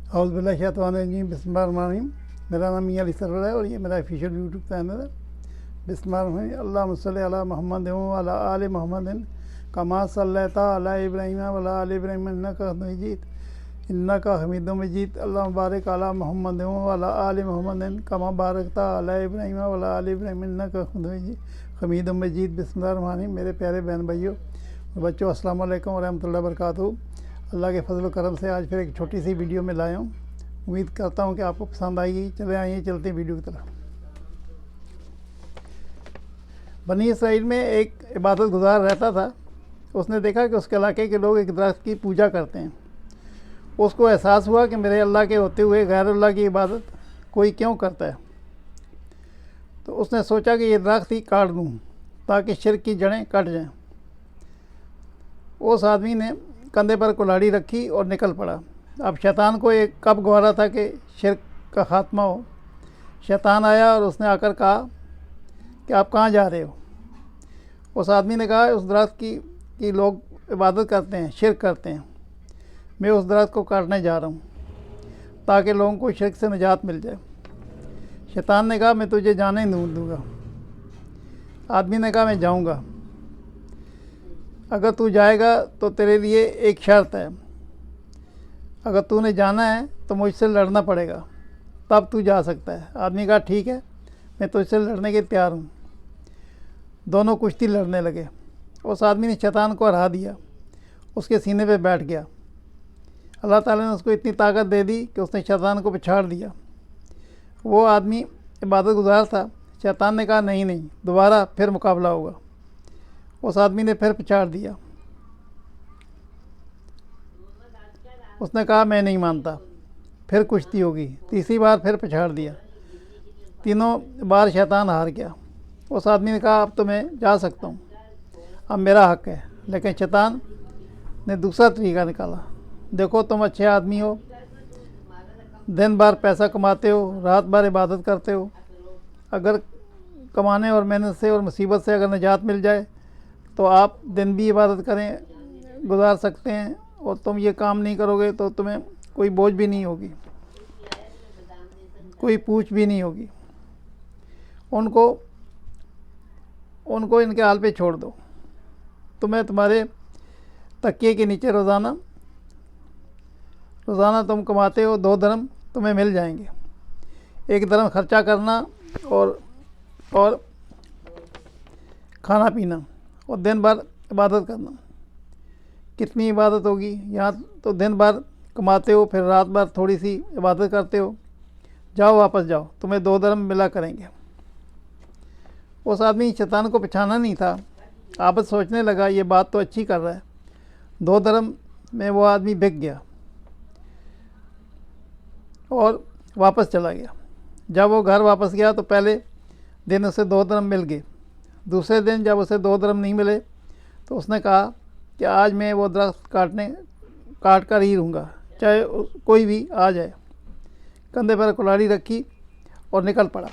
औज़ुबिल्लाहिमिनश्शैतानिर्रजीम बिस्मिल्लाहिर्रहमानिर्रहीम। मेरा नाम मियां अली सरवर है और ये मेरा ऑफिशियल यूट्यूब चैनल है। बिस्मिल्लाहिर्रहमानिर्रहीम। अल्लाहुम्मा सल्लि अला मुहम्मद व अला आलि मुहम्मदिन कमा सल्लैता अला इब्राहीम व अला आलि इब्राहीम इन्नका हमीदुम मजीद। अल्लाहुम्मा बारिक अला मुहम्मद व अला आलि मुहम्मदिन कमा बारकता अला इब्राहीम व अला आलि इब्राहीम इन्नका हमीदुम मजीद। बिस्मिल्लाहिर्रहमानिर्रहीम। मेरे प्यारे बहन भाइयों और बच्चों, अस्सलाम वालेकुम व रहमतुल्लाहि व बरकातुहू। अल्लाह के फजल करम से आज फिर एक छोटी सी वीडियो में लाया हूँ। उम्मीद करता हूँ कि आपको पसंद आएगी। चले आइए, चलते हैं वीडियो की तरफ। बनी इसराइल में एक इबादत गुजार रहता था। उसने देखा कि उसके इलाके के लोग एक दरख्त की पूजा करते हैं। उसको एहसास हुआ कि मेरे अल्लाह के होते हुए गैर अल्लाह की इबादत कोई क्यों करता है। तो उसने सोचा कि ये दरख्त ही काट दूँ ताकि शिर्क की जड़ें कट जाएं। उस आदमी ने कंधे पर कुल्हाड़ी रखी और निकल पड़ा। अब शैतान को एक कब गवारा था कि शिर्क का ख़ात्मा हो। शैतान आया और उसने आकर कहा कि आप कहाँ जा रहे हो। उस आदमी ने कहा उस दरख्त की लोग इबादत करते हैं, शिर्क करते हैं। मैं उस दरख्त को काटने जा रहा हूँ ताकि लोगों को शिर्क से निजात मिल जाए। शैतान ने कहा मैं तुझे जाने नहीं दूँगा। आदमी ने कहा मैं जाऊँगा। अगर तू जाएगा तो तेरे लिए एक शर्त है। अगर तूने जाना है तो मुझसे लड़ना पड़ेगा, तब तू जा सकता है। आदमी कहा ठीक है, मैं तुझसे लड़ने के तैयार हूँ। दोनों कुश्ती लड़ने लगे। उस आदमी ने शैतान को हरा दिया, उसके सीने पे बैठ गया। अल्लाह ताला ने उसको इतनी ताकत दे दी कि उसने शैतान को पछाड़ दिया। वो आदमी इबादत गुजार था। शैतान ने कहा नहीं, दोबारा फिर मुकाबला होगा। उस आदमी ने फिर पछाड़ दिया। उसने कहा मैं नहीं मानता। फिर कुश्ती होगी। तीसरी बार फिर पछाड़ दिया। तीनों बार शैतान हार गया। उस आदमी ने कहा अब तो मैं जा सकता हूँ, अब मेरा हक है। लेकिन शैतान ने दूसरा तरीका निकाला। देखो तुम अच्छे आदमी हो, दिन भर पैसा कमाते हो, रात भर इबादत करते हो। अगर कमाने और मेहनत से और मुसीबत से अगर निजात मिल जाए तो आप दिन भी इबादत करें गुजार सकते हैं, और तुम ये काम नहीं करोगे तो तुम्हें कोई बोझ भी नहीं होगी, कोई पूछ भी नहीं होगी। उनको इनके हाल पे छोड़ दो। तुम्हें तुम्हारे तकिए के नीचे रोज़ाना तुम कमाते हो, 2 दरम तुम्हें मिल जाएंगे। 1 दरम खर्चा करना और खाना पीना, और दिन भर इबादत करना। कितनी इबादत होगी। यहाँ तो दिन भर कमाते हो, फिर रात भर थोड़ी सी इबादत करते हो। जाओ वापस जाओ, तुम्हें 2 दरम मिला करेंगे। उस आदमी शैतान को पहचाना नहीं था। आपस सोचने लगा ये बात तो अच्छी कर रहा है। 2 दरम में वो आदमी बिक गया और वापस चला गया। जब वो घर वापस गया तो पहले दिन उसे 2 दरम मिल गए। दूसरे दिन जब उसे 2 दरम नहीं मिले तो उसने कहा कि आज मैं वो दरख्त काट कर ही रहूँगा, चाहे कोई भी आ जाए। कंधे पर कुल्हाड़ी रखी और निकल पड़ा।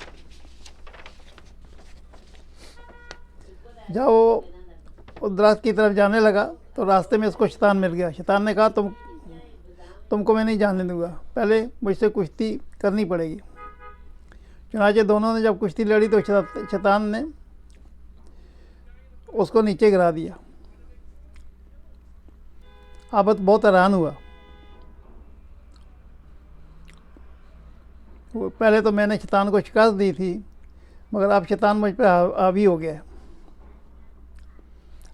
जब वो उस दरख्त की तरफ जाने लगा तो रास्ते में उसको शैतान मिल गया। शैतान ने कहा तुमको मैं नहीं जाने दूँगा, पहले मुझसे कुश्ती करनी पड़ेगी। चुनांचे दोनों ने जब कुश्ती लड़ी तो शैतान ने उसको नीचे गिरा दिया। आबद बहुत हैरान हुआ। पहले तो मैंने शैतान को शिकस्त दी थी, मगर अब शैतान मुझ पर हावी हो गया।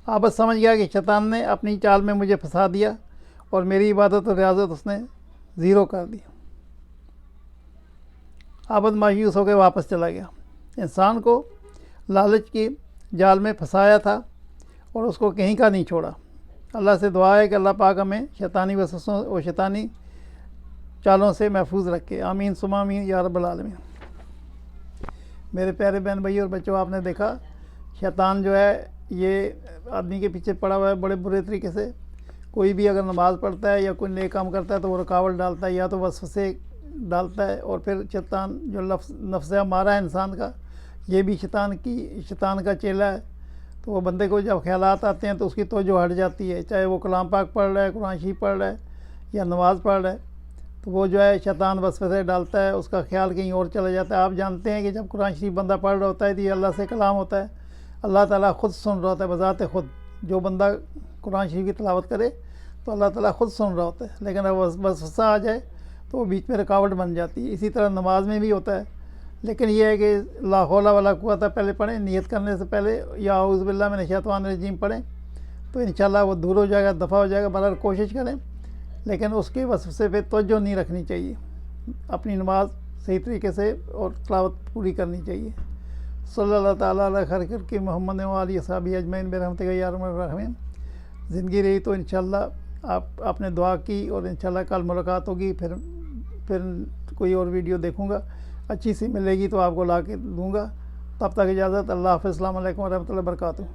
आबद समझ गया कि शैतान ने अपनी चाल में मुझे फंसा दिया और मेरी इबादत और रियाजत उसने ज़ीरो कर दी। आबद मायूस होकर वापस चला गया। इंसान को लालच की जाल में फंसाया था और उसको कहीं का नहीं छोड़ा। अल्लाह से दुआ है कि अल्लाह पाक हमें शैतानी वसवसों और शैतानी चालों से महफूज रखे। आमीन सुमा आमीन या रब्बल आलमीन। मेरे प्यारे बहन भाई और बच्चों, आपने देखा शैतान जो है ये आदमी के पीछे पड़ा हुआ है बड़े बुरे तरीके से। कोई भी अगर नमाज़ पढ़ता है या कोई नए काम करता है तो वो रुकावट डालता है, या तो वसवसे डालता है। और फिर शैतान जो नफ्स मारा है इंसान का, ये भी शैतान का चेला है। तो वो बंदे को जब ख्यालात आते हैं तो उसकी तवज्जो हट जाती है, चाहे वो कलाम पाक पढ़ रहा है, कुरान शरीफ पढ़ रहा है या नमाज़ पढ़ रहा है। तो वो जो है शैतान वसवसे डालता है, उसका ख्याल कहीं और चला जाता है। आप जानते हैं कि जब कुरान शरीफ बंदा पढ़ रहा होता है तो ये अल्लाह से कलाम होता है, अल्लाह ताला ख़ुद सुन रहा होता है बज़ात ख़ुद। जो बंदा कुरान शरीफ की तिलावत करे तो अल्लाह ताला ख़ुद सुन रहा होता है, लेकिन अगर वसवसा आ जाए तो वो बीच में रुकावट बन जाती है। इसी तरह नमाज में भी होता है, लेकिन यह है कि ला हौला वला कुव्वता पहले पढ़ें, नियत करने से पहले या औज़ु बिल्लाहि मिनश शैतानिर रजीम पढ़ें, तो इंशाअल्लाह वो दूर हो जाएगा, दफ़ा हो जाएगा। बहरहाल कोशिश करें, लेकिन उसके वसवसे पे तवज्जो नहीं रखनी चाहिए, अपनी नमाज सही तरीके से और तिलावत पूरी करनी चाहिए। सल्लल्लाहु ताला अला खैर खल्क़ि मुहम्मद व आलिहि वसहबिहि अजमईन बिरहमतिक या अरहमर राहिमीन। ज़िंदगी रही तो इंशाअल्लाह आपने दुआ की और इंशाअल्लाह कल मुलाकात होगी। फिर कोई और वीडियो देखूँगा, अच्छी सी मिलेगी तो आपको ला के दूँगा। तब तक इजाज़त। अल्लाह हाफ़िज़। अस्सलामु अलैकुम व रहमतुल्लाहि व बरकातुहू।